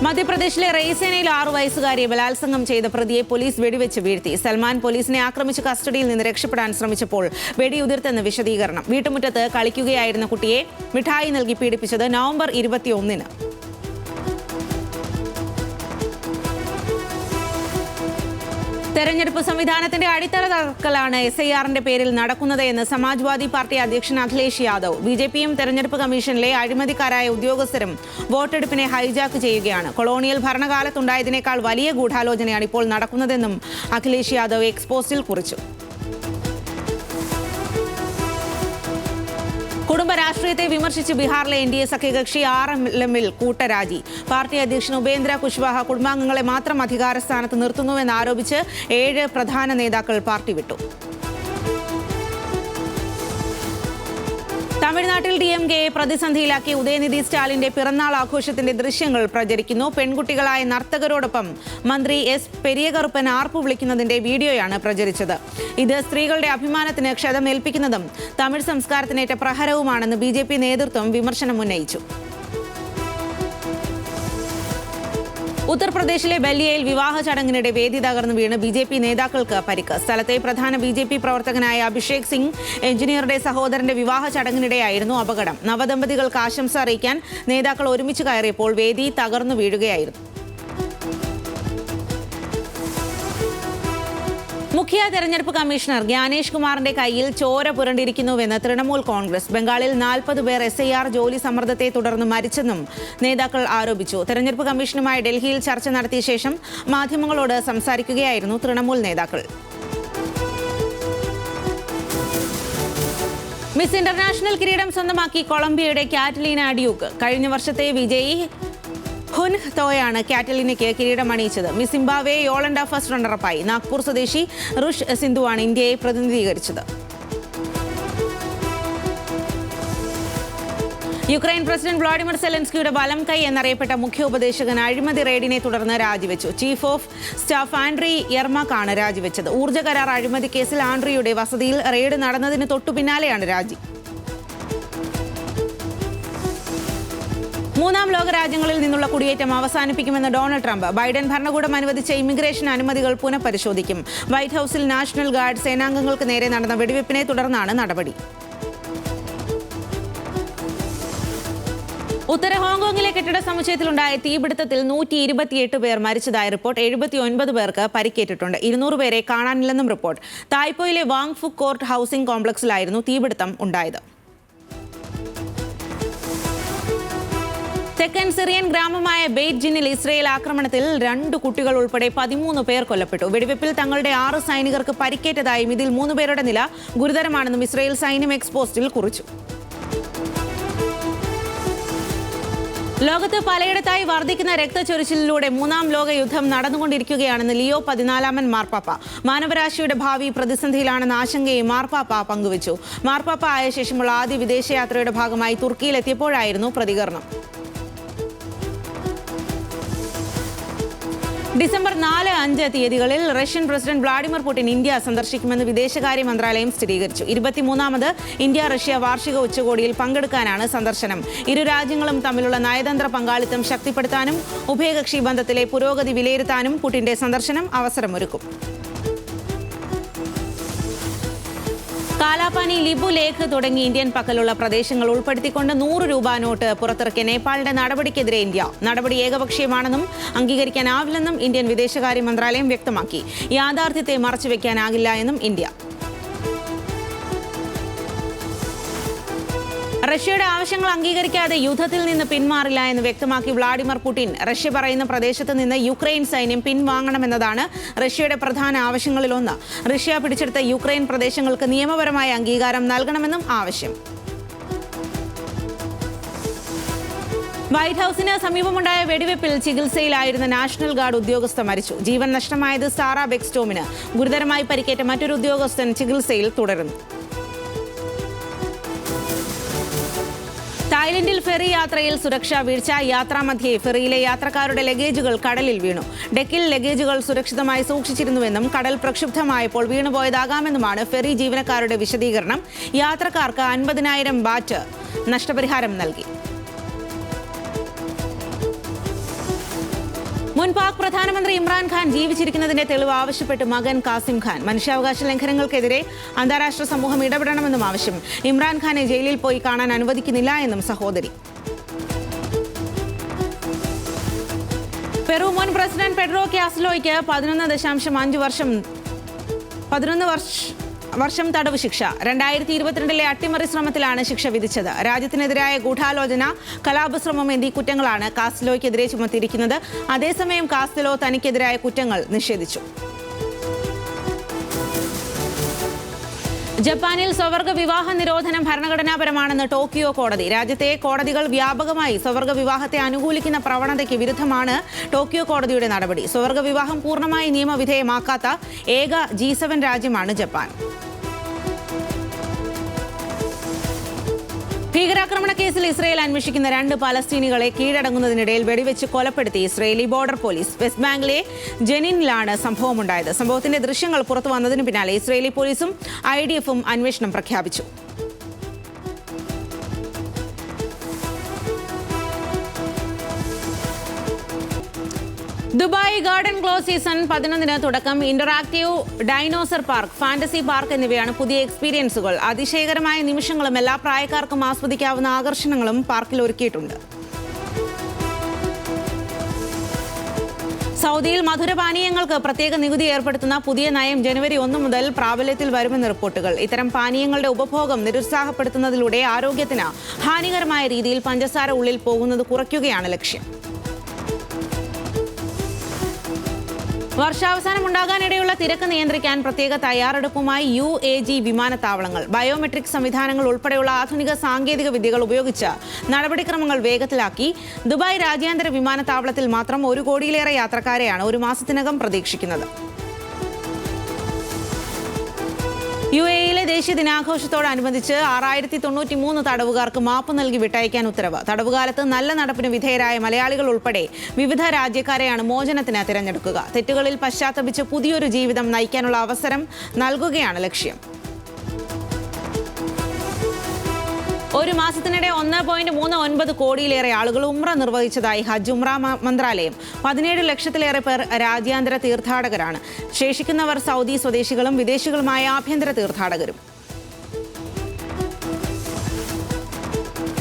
മധ്യപ്രദേശിലെ റെയ്സേനയിൽ 6 വയസ്സുകാരിയെ ബലാത്സംഗം ചെയ്ത പ്രതിയെ പോലീസ് വെടിവെച്ച് വീഴ്ത്തി. സൽമാൻ പോലീസിനെ ആക്രമിച്ച് കസ്റ്റഡിയിൽ നിന്ന് രക്ഷപ്പെടാൻ ശ്രമിച്ചപ്പോൾ വെടിയുതിർത്തെന്ന് വിശദീകരണം. വീട്ടുമുറ്റത്ത് കളിക്കുകയായിരുന്ന കുട്ടിയെ മിഠായി നൽകി പീഡിപ്പിച്ചത് നവംബർ 21-ന്. തെരഞ്ഞെടുപ്പ് സംവിധാനത്തിന്റെ അടിത്തറ തകർക്കലാണ് SIRന്റെ പേരിൽ നടക്കുന്നത് എന്ന് സമാജ്വാദി പാർട്ടി അധ്യക്ഷൻ അഖിലേഷ് യാദവ്. BJPയും തെരഞ്ഞെടുപ്പ് കമ്മീഷനിലെ അഴിമതിക്കാരായ ഉദ്യോഗസ്ഥരും വോട്ടെടുപ്പിനെ ഹൈജാക്ക് ചെയ്യുകയാണ്. കൊളോണിയൽ ഭരണകാലത്തുണ്ടായതിനേക്കാൾ വലിയ ഗൂഢാലോചനയാണ് ഇപ്പോൾ നടക്കുന്നതെന്നും അഖിലേഷ് യാദവ് എക്സ്പോസ്റ്റിൽ കുറിച്ചു. കുടുംബ രാഷ്ട്രീയത്തെ വിമർശിച്ച് ബീഹാറിലെ NDA സഖ്യകക്ഷി RLMൽ കൂട്ടരാജി. പാർട്ടി അധ്യക്ഷൻ ഉപേന്ദ്ര കുശ്വാഹ കുടുംബാംഗങ്ങളെ മാത്രം അധികാര സ്ഥാനത്ത് നിർത്തുന്നുവെന്ന് ആരോപിച്ച് 7 പ്രധാന നേതാക്കൾ പാർട്ടി വിട്ടു. തമിഴ്നാട്ടിൽ DMKയെ പ്രതിസന്ധിയിലാക്കി ഉദയനിധി സ്റ്റാലിന്റെ പിറന്നാൾ ആഘോഷത്തിന്റെ ദൃശ്യങ്ങൾ പ്രചരിക്കുന്നു. പെൺകുട്ടികളായ നർത്തകരോടൊപ്പം മന്ത്രി S. പെരിയകറുപ്പൻ ആർപ്പു വിളിക്കുന്നതിന്റെ വീഡിയോയാണ് പ്രചരിച്ചത്. ഇത് സ്ത്രീകളുടെ അഭിമാനത്തിന് ക്ഷതമേൽപ്പിക്കുന്നതും തമിഴ് സംസ്കാരത്തിനേറ്റ പ്രഹരവുമാണെന്ന് BJP നേതൃത്വം വിമർശനം ഉന്നയിച്ചു. ഉത്തർപ്രദേശിലെ ബല്ലിയയിൽ വിവാഹ ചടങ്ങിനിടെ വേദി തകർന്നു വീണ് BJP നേതാക്കൾക്ക് പരിക്ക്. സ്ഥലത്തെ പ്രധാന BJP പ്രവർത്തകനായ അഭിഷേക് സിംഗ് എഞ്ചിനീയറുടെ സഹോദരന്റെ വിവാഹ ചടങ്ങിനിടെയായിരുന്നു അപകടം. നവദമ്പതികൾക്ക് ആശംസ അറിയിക്കാൻ നേതാക്കൾ ഒരുമിച്ച് കയറിയപ്പോൾ വേദി തകർന്നു വീഴുകയായിരുന്നു. മുഖ്യ തെരഞ്ഞെടുപ്പ് കമ്മീഷണർ ജ്ഞാനേഷ് കുമാറിന്റെ കയ്യിൽ ചോര പുരണ്ടിരിക്കുന്നുവെന്ന് തൃണമൂൽ കോൺഗ്രസ്. ബംഗാളിൽ 40 പേർ SIR ജോലി സമ്മർദ്ദത്തെ തുടർന്ന് മരിച്ചെന്നും നേതാക്കൾ ആരോപിച്ചു. തെരഞ്ഞെടുപ്പ് കമ്മീഷനുമായി ഡൽഹിയിൽ ചർച്ച നടത്തിയ ശേഷം മാധ്യമങ്ങളോട് സംസാരിക്കുകയായിരുന്നു തൃണമൂൽ നേതാക്കൾ. മിസ് ഇന്റർനാഷണൽ കിരീടം സ്വന്തമാക്കി കൊളംബിയയുടെ കാറ്റലീന ഡ്യൂക്ക്. കഴിഞ്ഞ വർഷത്തെ വിജയി ഹുൻ തോയാണ് കാറ്റലിനയ്ക്ക് കിരീടമണിയിച്ചത്. മിസ് സിംബാബ്വെ യോളണ്ട ഫസ്റ്റ് റണ്ണറപ്പായി. നാഗ്പൂർ സ്വദേശി റുഷ് സിന്ധുവാണ് ഇന്ത്യയെ പ്രതിനിധീകരിച്ചത്. യുക്രൈൻ പ്രസിഡന്റ് വ്ളാഡിമിർ സെലൻസ്കിയുടെ വലം കൈ എന്നറിയപ്പെട്ട മുഖ്യ ഉപദേശകൻ അഴിമതി റെയ്ഡിനെ തുടർന്ന് രാജിവെച്ചു. ചീഫ് ഓഫ് സ്റ്റാഫ് ആൻഡ്രി യെർമാക്കാണ് രാജിവെച്ചത്. ഊർജ്ജ കരാർ അഴിമതി കേസിൽ ആൻഡ്രിയുടെ വസതിയിൽ റെയ്ഡ് നടന്നതിന് തൊട്ടു പിന്നാലെയാണ് രാജി. മൂന്നാം ലോക രാജ്യങ്ങളിൽ നിന്നുള്ള കുടിയേറ്റം അവസാനിപ്പിക്കുമെന്ന് ഡൊണാൾഡ് ട്രംപ്. ബൈഡൻ ഭരണകൂടം അനുവദിച്ച ഇമിഗ്രേഷൻ അനുമതികൾ പുനഃപരിശോധിക്കും. വൈറ്റ് ഹൌസിൽ നാഷണൽ ഗാർഡ് സേനാംഗങ്ങൾക്ക് നേരെ നടന്ന വെടിവെപ്പിനെ തുടർന്നാണ് നടപടി. ഉത്തര ഹോങ്കോങ്ങിലെ കെട്ടിട സമുച്ചയത്തിലുണ്ടായ തീപിടുത്തത്തിൽ 128 പേർ മരിച്ചതായി റിപ്പോർട്ട്. 79 പേർക്ക് പരിക്കേറ്റിട്ടുണ്ട്. 200 പേരെ കാണാനില്ലെന്നും റിപ്പോർട്ട്. തായ്പോയിലെ വാങ് ഫുക് കോർട്ട് ഹൌസിംഗ് കോംപ്ലക്സിലായിരുന്നു തീപിടുത്തം ഉണ്ടായത്. തെക്കൻ സിറിയൻ ഗ്രാമമായ ബെയ്റ്റ് ജിന്നിൽ ഇസ്രയേൽ ആക്രമണത്തിൽ 2 കുട്ടികൾ ഉൾപ്പെടെ 13 പേർ കൊല്ലപ്പെട്ടു. വെടിവെപ്പിൽ തങ്ങളുടെ 6 സൈനികർക്ക് പരിക്കേറ്റതായും ഇതിൽ 3 പേരുടെ നില ഗുരുതരമാണെന്നും ഇസ്രയേൽ സൈന്യം എക്സ്പോസ്റ്റിൽ കുറിച്ചു. ലോകത്ത് പലയിടത്തായി വർദ്ധിക്കുന്ന രക്തച്ചൊരിച്ചിലിലൂടെ 3ാം ലോക യുദ്ധം നടന്നുകൊണ്ടിരിക്കുകയാണെന്ന് ലിയോ 14 മാർപ്പാപ്പ. മാനവരാശിയുടെ ഭാവി പ്രതിസന്ധിയിലാണെന്ന ആശങ്കയും മാർപ്പാപ്പ പങ്കുവച്ചു. മാർപ്പാപ്പ ആയ ശേഷമുള്ള ആദ്യ വിദേശയാത്രയുടെ ഭാഗമായി തുർക്കിയിലെത്തിയപ്പോഴായിരുന്നു പ്രതികരണം. ഡിസംബർ 4-5 തീയതികളിൽ Russian president Vladimir Putin India സന്ദർശിക്കുമെന്ന് വിദേശകാര്യ മന്ത്രാലയം സ്ഥിരീകരിച്ചു. 23ാമത് ഇന്ത്യ-റഷ്യ വാർഷിക ഉച്ചകോടിയിൽ പങ്കെടുക്കാനാണ് സന്ദർശനം. ഇരു രാജ്യങ്ങളും തമ്മിലുള്ള നയതന്ത്ര പങ്കാളിത്തം ശക്തിപ്പെടുത്താനും ഉഭയകക്ഷി ബന്ധത്തിലെ പുരോഗതി വിലയിരുത്താനും പുടിന്റെ സന്ദർശനം അവസരമൊരുക്കും. കാലാപാനി, ലിബു ലേഖ് തുടങ്ങി ഇന്ത്യൻ പക്കലുള്ള പ്രദേശങ്ങൾ ഉൾപ്പെടുത്തിക്കൊണ്ട് 100 രൂപ നോട്ട് പുറത്തിറക്കിയ നേപ്പാളിന്റെ നടപടിക്കെതിരെ ഇന്ത്യ നടപടി ഏകപക്ഷീയമാണെന്നും അംഗീകരിക്കാനാവില്ലെന്നും ഇന്ത്യൻ വിദേശകാര്യ മന്ത്രാലയം വ്യക്തമാക്കി. യാഥാർത്ഥ്യത്തെ മറച്ചുവെക്കാനാകില്ല എന്നും ഇന്ത്യ. റഷ്യയുടെ ആവശ്യങ്ങൾ അംഗീകരിക്കാതെ യുദ്ധത്തിൽ നിന്ന് പിന്മാറില്ല എന്ന് വ്യക്തമാക്കി വ്ളാഡിമിർ പുടിൻ റഷ്യ പറയുന്ന പ്രദേശത്ത് നിന്ന് യുക്രൈൻ സൈന്യം പിൻവാങ്ങണമെന്നതാണ് റഷ്യയുടെ പ്രധാന ആവശ്യങ്ങളിലൊന്ന്. റഷ്യ പിടിച്ചെടുത്ത യുക്രൈൻ പ്രദേശങ്ങൾക്ക് നിയമപരമായ അംഗീകാരം നൽകണമെന്നും ആവശ്യം. വൈറ്റ് ഹൌസിന് സമീപമുണ്ടായ വെടിവെപ്പിൽ ചികിത്സയിലായിരുന്ന നാഷണൽ ഗാർഡ് ഉദ്യോഗസ്ഥ മരിച്ചു. ജീവൻ നഷ്ടമായത് സാറ ബെക്സ്റ്റോമിന്. ഗുരുതരമായി പരിക്കേറ്റ മറ്റൊരു ഉദ്യോഗസ്ഥൻ ചികിത്സയിൽ തുടരുന്നു. തായ്ലൻഡിൽ ഫെറി യാത്രയിൽ സുരക്ഷാ വീഴ്ച. യാത്രാമധ്യേ ഫെറിയിലെ യാത്രക്കാരുടെ ലഗേജുകൾ കടലിൽ വീണു. ഡെക്കിൽ ലഗേജുകൾ സുരക്ഷിതമായി സൂക്ഷിച്ചിരുന്നുവെന്നും കടൽ പ്രക്ഷുബ്ധമായപ്പോൾ വീണുപോയതാകാമെന്നുമാണ് ഫെറി ജീവനക്കാരുടെ വിശദീകരണം. യാത്രക്കാർക്ക് 50,000 ബാറ്റ് നഷ്ടപരിഹാരം നൽകി. മുൻ പാക് പ്രധാനമന്ത്രി ഇമ്രാൻഖാൻ ജീവിച്ചിരിക്കുന്നതിന്റെ തെളിവ് ആവശ്യപ്പെട്ട് മകൻ കാസിം ഖാൻ. മനുഷ്യാവകാശ ലംഘനങ്ങൾക്കെതിരെ അന്താരാഷ്ട്ര സമൂഹം ഇടപെടണമെന്നും ആവശ്യം. ഇമ്രാൻഖാനെ ജയിലിൽ പോയി കാണാൻ അനുവദിക്കുന്നില്ല എന്നും സഹോദരി. പെറു മുൻ പ്രസിഡന്റ് പെഡ്രോ കാസ്റ്റലോയ്ക്ക് 11 വർഷം തടവ് ശിക്ഷ. 2022 അട്ടിമറി ശ്രമത്തിലാണ് ശിക്ഷ വിധിച്ചത്. രാജ്യത്തിനെതിരായ ഗൂഢാലോചന, കലാപശ്രമം എന്നീ കുറ്റങ്ങളാണ് കാസ്റ്റലോയ്ക്കെതിരെ ചുമത്തിയിരിക്കുന്നത്. അതേസമയം കാസ്റ്റലോ തനിക്കെതിരായ കുറ്റങ്ങൾ നിഷേധിച്ചു. ജപ്പാനിൽ സ്വവർഗ വിവാഹ നിരോധനം ഭരണഘടനാപരമാണെന്ന് ടോക്കിയോ കോടതി. രാജ്യത്തെ കോടതികൾ വ്യാപകമായി സ്വവർഗ വിവാഹത്തെ അനുകൂലിക്കുന്ന പ്രവണതയ്ക്ക് വിരുദ്ധമാണ് ടോക്കിയോ കോടതിയുടെ നടപടി. സ്വവർഗ വിവാഹം പൂർണ്ണമായി നിയമവിധേയമാക്കാത്ത ഏക G7 രാജ്യമാണ് ജപ്പാൻ. ഭീകരാക്രമണ കേസിൽ ഇസ്രയേൽ അന്വേഷിക്കുന്ന 2 പലസ്തീനികളെ കീഴടങ്ങുന്നതിനിടയിൽ വെടിവെച്ച് കൊലപ്പെടുത്തി ഇസ്രയേലി ബോർഡർ പോലീസ്. വെസ്റ്റ് ബാങ്കിലെ ജെനിനിലാണ് സംഭവമുണ്ടായത്. സംഭവത്തിന്റെ ദൃശ്യങ്ങൾ പുറത്തു വന്നതിന് പിന്നാലെ ഇസ്രയേലി പോലീസും IDF-ഉം അന്വേഷണം പ്രഖ്യാപിച്ചു. ദുബായ് ഗാർഡൻ ക്ലോസ് സീസൺ 11 തുടക്കം. Interactive dinosaur park, fantasy park എന്നിവയാണ് പുതിയ എക്സ്പീരിയൻസുകൾ. അതിശയകരമായ നിമിഷങ്ങളും എല്ലാ പ്രായക്കാർക്കും ആസ്വദിക്കാവുന്ന ആകർഷണങ്ങളും പാർക്കിൽ ഒരുക്കിയിട്ടുണ്ട്. സൗദിയിൽ മധുരപാനീയങ്ങൾക്ക് പ്രത്യേക നികുതി ഏർപ്പെടുത്തുന്ന പുതിയ നയം ജനുവരി 1 മുതൽ പ്രാബല്യത്തിൽ വരുമെന്ന് റിപ്പോർട്ടുകൾ. ഇത്തരം പാനീയങ്ങളുടെ ഉപഭോഗം നിരുത്സാഹപ്പെടുത്തുന്നതിലൂടെ ആരോഗ്യത്തിന് ഹാനികരമായ രീതിയിൽ പഞ്ചസാര ഉള്ളിൽ പോകുന്നത് കുറയ്ക്കുകയാണ് ലക്ഷ്യം. വർഷാവസാനം ഉണ്ടാകാനിടയുള്ള തിരക്ക് നിയന്ത്രിക്കാൻ പ്രത്യേക തയ്യാറെടുപ്പുമായി UAG വിമാനത്താവളങ്ങൾ. ബയോമെട്രിക് സംവിധാനങ്ങൾ ഉൾപ്പെടെയുള്ള ആധുനിക സാങ്കേതിക വിദ്യകൾ ഉപയോഗിച്ച് നടപടിക്രമങ്ങൾ വേഗത്തിലാക്കി. ദുബായ് രാജ്യാന്തര വിമാനത്താവളത്തിൽ മാത്രം 1 കോടിയിലേറെ യാത്രക്കാരെയാണ് ഒരു മാസത്തിനകം പ്രതീക്ഷിക്കുന്നത്. UAE-യിലെ ദേശീയ ദിനാഘോഷത്തോടനുബന്ധിച്ച് 6093 തടവുകാർക്ക് മാപ്പ് നൽകി വിട്ടയക്കാൻ ഉത്തരവ്. തടവുകാലത്ത് നല്ല നടപ്പിന് വിധേയരായ മലയാളികൾ ഉൾപ്പെടെ വിവിധ രാജ്യക്കാരെയാണ് മോചനത്തിന് തിരഞ്ഞെടുക്കുക. തെറ്റുകളിൽ പശ്ചാത്തപിച്ച് പുതിയൊരു ജീവിതം നയിക്കാനുള്ള അവസരം നൽകുകയാണ് ലക്ഷ്യം. ഒരു മാസത്തിനിടെ 1.39 കോടിയിലേറെ ആളുകൾ ഉംറ നിർവഹിച്ചതായി ഹജ്ജ് ഉംറ മന്ത്രാലയം. 17 ലക്ഷത്തിലേറെ പേർ രാജ്യാന്തര തീർത്ഥാടകരാണ്. ശേഷിക്കുന്നവർ സൗദി സ്വദേശികളും വിദേശികളുമായ ആഭ്യന്തര തീർത്ഥാടകരും.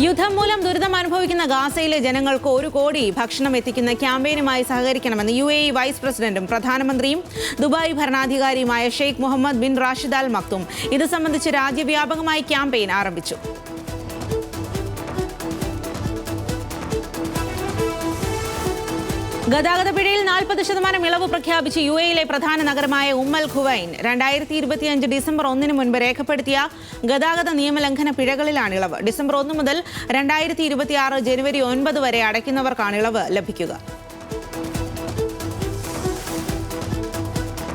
യുദ്ധം മൂലം ദുരിതം അനുഭവിക്കുന്ന ഗാസയിലെ ജനങ്ങൾക്ക് 1 കോടി ഭക്ഷണം എത്തിക്കുന്ന ക്യാമ്പയിനുമായി സഹകരിക്കണമെന്ന് UAE വൈസ് പ്രസിഡന്റും പ്രധാനമന്ത്രിയും ദുബായ് ഭരണാധികാരിയുമായ Sheikh Mohammed bin Rashid Al Maktoum ഇത് സംബന്ധിച്ച് രാജ്യവ്യാപകമായി ക്യാമ്പയിൻ ആരംഭിച്ചു. ഗതാഗത പിഴയിൽ 40% ഇളവ് പ്രഖ്യാപിച്ച് UAE-യിലെ പ്രധാന നഗരമായ അൽ ഖുവൈൻ. 2025 ഡിസംബർ 1 മുൻപ് രേഖപ്പെടുത്തിയ ഗതാഗത നിയമലംഘന പിഴകളിലാണ് ഇളവ്. ഡിസംബർ 1 മുതൽ 2026 ജനുവരി 9 വരെ അടയ്ക്കുന്നവർക്കാണ് ഇളവ് ലഭിക്കുക.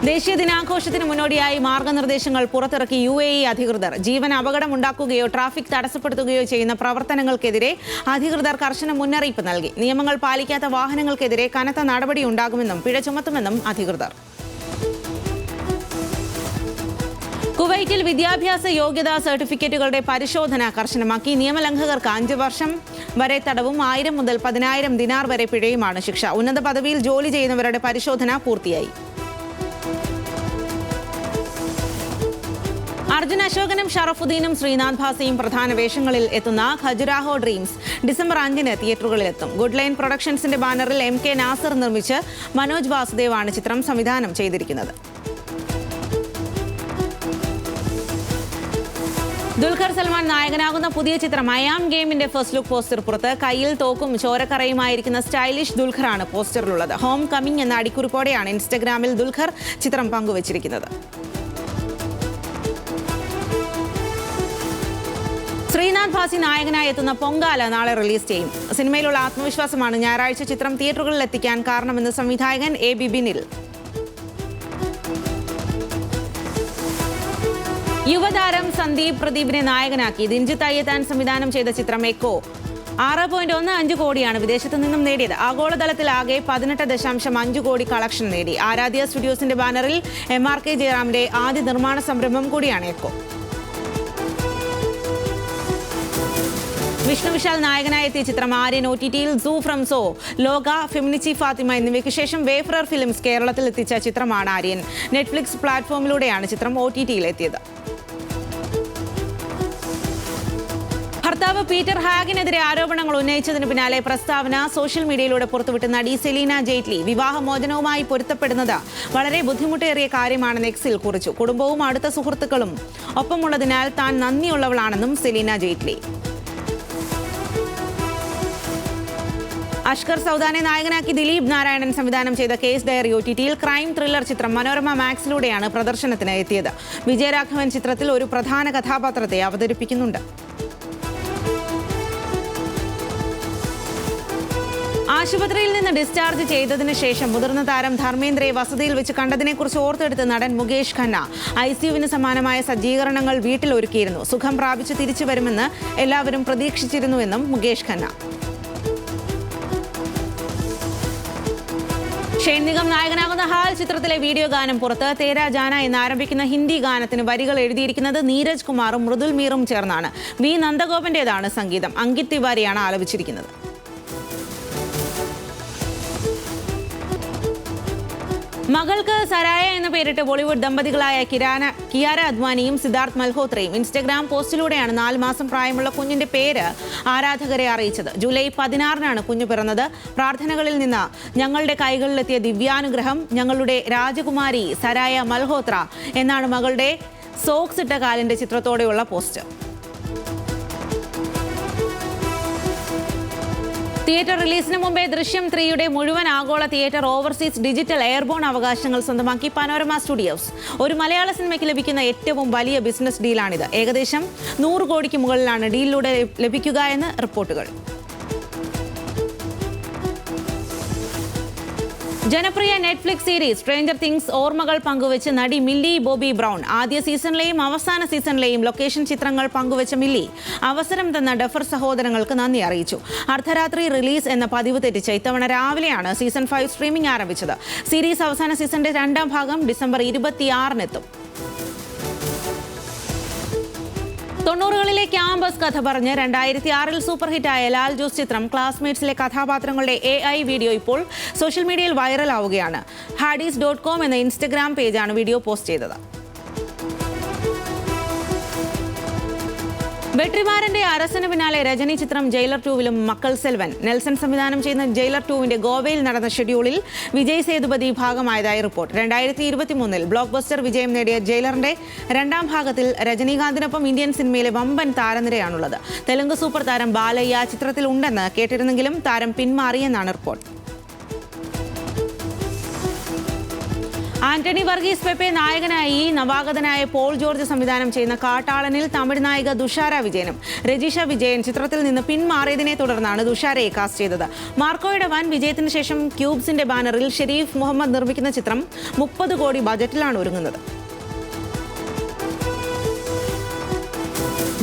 ദേശീയ ദിനാഘോഷത്തിന് മുന്നോടിയായി മാർഗനിർദ്ദേശങ്ങൾ പുറത്തിറക്കി UAE അധികൃതർ. ജീവൻ അപകടമുണ്ടാക്കുകയോ ട്രാഫിക് തടസ്സപ്പെടുത്തുകയോ ചെയ്യുന്ന പ്രവർത്തനങ്ങൾക്കെതിരെ അധികൃതർ കർശന മുന്നറിയിപ്പ് നൽകി. നിയമങ്ങൾ പാലിക്കാത്ത വാഹനങ്ങൾക്കെതിരെ കനത്ത നടപടിയുണ്ടാകുമെന്നും പിഴ ചുമത്തുമെന്നും അധികൃതർ. കുവൈറ്റിൽ വിദ്യാഭ്യാസ യോഗ്യതാ സർട്ടിഫിക്കറ്റുകളുടെ പരിശോധന കർശനമാക്കി. നിയമലംഘകർക്ക് 5 വർഷം വരെ തടവും 1000 മുതൽ 10,000 ദിനാർ വരെ പിഴയുമാണ് ശിക്ഷ. ഉന്നത പദവിയിൽ ജോലി ചെയ്യുന്നവരുടെ പരിശോധന പൂർത്തിയായി. അർജുൻ അശോകനും ഷറഫുദ്ദീനും ശ്രീനാഥ് ഭാസിയും പ്രധാന വേഷങ്ങളിൽ എത്തുന്ന ഖജുരാഹോ ഡ്രീംസ് ഡിസംബർ 5-ന് തിയേറ്ററുകളിലെത്തും. ഗുഡ് ലൈൻ പ്രൊഡക്ഷൻസിന്റെ ബാനറിൽ MK നാസർ നിർമ്മിച്ച് മനോജ് വാസുദേവാണ് ചിത്രം സംവിധാനം ചെയ്തിരിക്കുന്നത്. ദുൽഖർ സൽമാൻ നായകനാകുന്ന പുതിയ ചിത്രം ഐ ആം ഗെയിമിന്റെ ഫസ്റ്റ് ലുക്ക് പോസ്റ്റർ പുറത്ത്. കയ്യിൽ തോക്കും ചോരക്കറയുമായിരിക്കുന്ന സ്റ്റൈലിഷ് ദുൽഖറാണ് പോസ്റ്ററിലുള്ളത്. ഹോം കമ്മിങ് എന്ന അടിക്കുറിപ്പോടെയാണ് ഇൻസ്റ്റഗ്രാമിൽ ദുൽഖർ ചിത്രം പങ്കുവച്ചിരിക്കുന്നത്. ശ്രീനാഥ് ഭാസി നായകനായി എത്തുന്ന പൊങ്കാല നാളെ റിലീസ് ചെയ്യും. സിനിമയിലുള്ള ആത്മവിശ്വാസമാണ് ഞായറാഴ്ച ചിത്രം തിയേറ്ററുകളിൽ എത്തിക്കാൻ കാരണമെന്ന് സംവിധായകൻ AB ബിനിൽ. യുവതാരം സന്ദീപ് പ്രദീപിനെ നായകനാക്കി ദിൻജിത്ത് അയ്യത്താൻ സംവിധാനം ചെയ്ത ചിത്രം എക്കോ 6.15 കോടിയാണ് വിദേശത്തു നിന്നും നേടിയത്. ആഗോളതലത്തിൽ ആകെ 18.5 കോടി കളക്ഷൻ നേടി. ആരാധ്യ സ്റ്റുഡിയോസിന്റെ ബാനറിൽ MRK ജയറാമിന്റെ ആദ്യ നിർമ്മാണ സംരംഭം കൂടിയാണ് എക്കോ. വിഷ്ണു വിശാൽ നായകനായി എത്തിയ ചിത്രം ആര്യൻ OTTയിൽ സൂ ഫ്രം സോ, ലോക, ഫെമിനിച്ചി ഫാത്തിമ എന്നിവയ്ക്ക് ശേഷം വേഫ്രർ ഫിലിംസ് കേരളത്തിൽ എത്തിച്ച ചിത്രമാണ് ആര്യൻ. നെറ്റ്ഫ്ലിക്സ് പ്ലാറ്റ്ഫോമിലൂടെയാണ് ചിത്രം OTTയിൽ എത്തിയത്. ഭർത്താവ് പീറ്റർ ഹാഗിനെതിരെ ആരോപണങ്ങൾ ഉന്നയിച്ചതിന് പിന്നാലെ പ്രസ്താവന സോഷ്യൽ മീഡിയയിലൂടെ പുറത്തുവിട്ട നടി സെലീന ജെയ്റ്റ്ലി വിവാഹമോചനവുമായി പൊരുത്തപ്പെടുന്നത് വളരെ ബുദ്ധിമുട്ടേറിയ കാര്യമാണെന്ന് എക്സിൽ കുറിച്ചു. കുടുംബവും അടുത്ത സുഹൃത്തുക്കളും ഒപ്പമുള്ളതിനാൽ താൻ നന്ദിയുള്ളവളാണെന്നും സെലീന ജെയ്റ്റ്ലി. അഷ്കർ സൗദാനെ നായകനാക്കി ദിലീപ് നാരായണൻ സംവിധാനം ചെയ്ത കേസ് ഡയറി OTTയിൽ ക്രൈം ത്രില്ലർ ചിത്രം മനോരമ മാക്സിലൂടെയാണ് പ്രദർശനത്തിന് എത്തിയത്. വിജയരാഘവൻ ചിത്രത്തിൽ ഒരു പ്രധാന കഥാപാത്രത്തെ അവതരിപ്പിക്കുന്നുണ്ട്. ആശുപത്രിയിൽ നിന്ന് ഡിസ്ചാർജ് ചെയ്തതിന് ശേഷം മുതിർന്ന താരം ധർമ്മേന്ദ്രയെ വസതിയിൽ വെച്ച് കണ്ടതിനെക്കുറിച്ച് ഓർത്തെടുത്ത് നടൻ മുകേഷ് ഖന്ന ICUവിന് സമാനമായ സജ്ജീകരണങ്ങൾ വീട്ടിൽ ഒരുക്കിയിരുന്നു. സുഖം പ്രാപിച്ച് തിരിച്ചു വരുമെന്ന് എല്ലാവരും പ്രതീക്ഷിച്ചിരുന്നുവെന്നും മുകേഷ് ഖന്ന. ഷെയ്ൻ നിഗം നായകനാകുന്ന ഹാൽ ചിത്രത്തിലെ വീഡിയോ ഗാനം പുറത്ത്. തേരാ ജാന എന്നാരംഭിക്കുന്ന ഹിന്ദി ഗാനത്തിന് വരികൾ എഴുതിയിരിക്കുന്നത് നീരജ് കുമാറും മൃദുൽ മീറും ചേർന്നാണ്. V നന്ദഗോപന്റേതാണ് സംഗീതം. അങ്കിത് തിവാരിയാണ് ആലപിച്ചിരിക്കുന്നത്. മകൾക്ക് സരായ എന്ന പേരിട്ട് ബോളിവുഡ് ദമ്പതികളായ കിയാര അദ്വാനിയും സിദ്ധാർത്ഥ് മൽഹോത്രയും ഇൻസ്റ്റഗ്രാം പോസ്റ്റിലൂടെയാണ് 4 മാസം പ്രായമുള്ള കുഞ്ഞിന്റെ പേര് ആരാധകരെ അറിയിച്ചത്. ജൂലൈ 16-നാണ് കുഞ്ഞു പിറന്നത്. പ്രാർത്ഥനകളിൽ നിന്ന് ഞങ്ങളുടെ കൈകളിലെത്തിയ ദിവ്യാനുഗ്രഹം, ഞങ്ങളുടെ രാജകുമാരി സരായ മൽഹോത്ര എന്നാണ് മകളുടെ സോക്സ് ഇട്ട കാലിന്റെ ചിത്രത്തോടെയുള്ള പോസ്റ്റ്. തിയേറ്റർ റിലീസിന് മുമ്പേ ദൃശ്യം 3യുടെ മുഴുവൻ ആഗോള തിയേറ്റർ ഓവർസീസ് ഡിജിറ്റൽ എയർബോൺ അവകാശങ്ങൾ സ്വന്തമാക്കി പനോരമ സ്റ്റുഡിയോസ്. ഒരു മലയാള സിനിമയ്ക്ക് ലഭിക്കുന്ന ഏറ്റവും വലിയ ബിസിനസ് ഡീലാണിത്. ഏകദേശം 100 കോടിക്ക് മുകളിലാണ് ഡീലിലൂടെ ലഭിക്കുക എന്ന് റിപ്പോർട്ടുകൾ. ജനപ്രിയ നെറ്റ്ഫ്ലിക്സ് സീരീസ് സ്ട്രേഞ്ചർ തിങ്സ് ഓർമ്മകൾ പങ്കുവെച്ച് നടി മില്ലി ബോബി ബ്രൗൺ. ആദ്യ സീസണിലെയും അവസാന സീസണിലെയും ലൊക്കേഷൻ ചിത്രങ്ങൾ പങ്കുവെച്ച മില്ലി അവസരം തന്ന ഡഫർ സഹോദരങ്ങൾക്ക് നന്ദി അറിയിച്ചു. അർദ്ധരാത്രി റിലീസ് എന്ന പതിവ് തെറ്റിച്ച് ഇത്തവണ രാവിലെയാണ് സീസൺ 5 സ്ട്രീമിംഗ് ആരംഭിച്ചത്. സീരീസ് അവസാന സീസണിന്റെ 2ാം ഭാഗം ഡിസംബർ 26-നെത്തും. 90കളിലെ ക്യാമ്പസ് കഥ പറഞ്ഞ് 2006-ൽ സൂപ്പർ ഹിറ്റായ ലാൽ ജോസ് ചിത്രം ക്ലാസ്മേറ്റ്സിലെ കഥാപാത്രങ്ങളുടെ AI വീഡിയോ ഇപ്പോൾ സോഷ്യൽ മീഡിയയിൽ വൈറലാവുകയാണ്. hadis.com എന്ന ഇൻസ്റ്റഗ്രാം പേജാണ് വീഡിയോ പോസ്റ്റ് ചെയ്തത്. വെട്രിമാരന്റെ അറസ്റ്റിന് പിന്നാലെ രജനി ചിത്രം ജയിലർ 2വിലും മക്കൾ സെൽവൻ. നെൽസൺ സംവിധാനം ചെയ്യുന്ന ജയിലർ 2വിന്റെ ഗോവയിൽ നടന്ന ഷെഡ്യൂളിൽ വിജയ് സേതുപതി ഭാഗമായതായി റിപ്പോർട്ട്. 2023-ൽ ബ്ലോക്ക് ബസ്റ്റർ വിജയം നേടിയ ജയിലറിന്റെ 2ാം ഭാഗത്തിൽ രജനീകാന്തിനൊപ്പം ഇന്ത്യൻ സിനിമയിലെ വമ്പൻ താരനിരയാണുള്ളത്. തെലുങ്ക് സൂപ്പർ താരം ബാലയ്യ ചിത്രത്തിൽ ഉണ്ടെന്ന് കേട്ടിരുന്നെങ്കിലും താരം പിന്മാറിയെന്നാണ് റിപ്പോർട്ട്. ആന്റണി വർഗീസ് പെപ്പെ നായകനായി നവാഗതനായ പോൾ ജോർജ് സംവിധാനം ചെയ്യുന്ന കാട്ടാളനിൽ തമിഴ് നായിക തുഷാര വിജയനും രജിഷ വിജയൻ ചിത്രത്തിൽ നിന്ന് പിന്മാറിയതിനെ തുടർന്നാണ് തുഷാരയെ കാസ്റ്റ് ചെയ്തത്. മാർക്കോയുടെ വൻ വിജയത്തിന് ശേഷം ക്യൂബ്സിന്റെ ബാനറിൽ ഷെരീഫ് മുഹമ്മദ് നിർമ്മിക്കുന്ന ചിത്രം 30 കോടി ബജറ്റിലാണ് ഒരുങ്ങുന്നത്.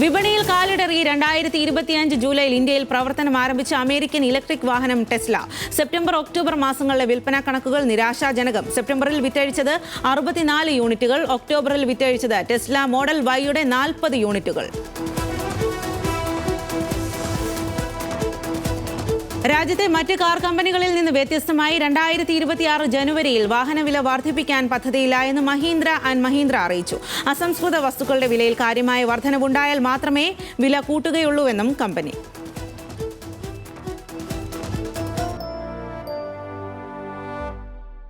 വിപണിയിൽ കാലിടറി 2025 ജൂലൈയിൽ ഇന്ത്യയിൽ പ്രവർത്തനം ആരംഭിച്ച അമേരിക്കൻ ഇലക്ട്രിക് വാഹനം ടെസ്ല. സെപ്റ്റംബർ ഒക്ടോബർ മാസങ്ങളിലെ വിൽപ്പന കണക്കുകൾ നിരാശാജനകം. സെപ്റ്റംബറിൽ വിറ്റഴിച്ചത് 64 യൂണിറ്റുകൾ. ഒക്ടോബറിൽ വിറ്റഴിച്ചത് ടെസ്ല മോഡൽ വൈയുടെ 40 യൂണിറ്റുകൾ. രാജ്യത്തെ മറ്റ് കാർ കമ്പനികളിൽ നിന്ന് വ്യത്യസ്തമായി 2026 ജനുവരിയിൽ വാഹനവില വർദ്ധിപ്പിക്കാൻ പദ്ധതിയില്ല എന്ന് മഹീന്ദ്ര ആൻഡ് മഹീന്ദ്ര അറിയിച്ചു. അസംസ്കൃത വസ്തുക്കളുടെ വിലയിൽ കാര്യമായ വർധനവുണ്ടായാൽ മാത്രമേ വില കൂട്ടുകയുള്ളൂവെന്നും കമ്പനി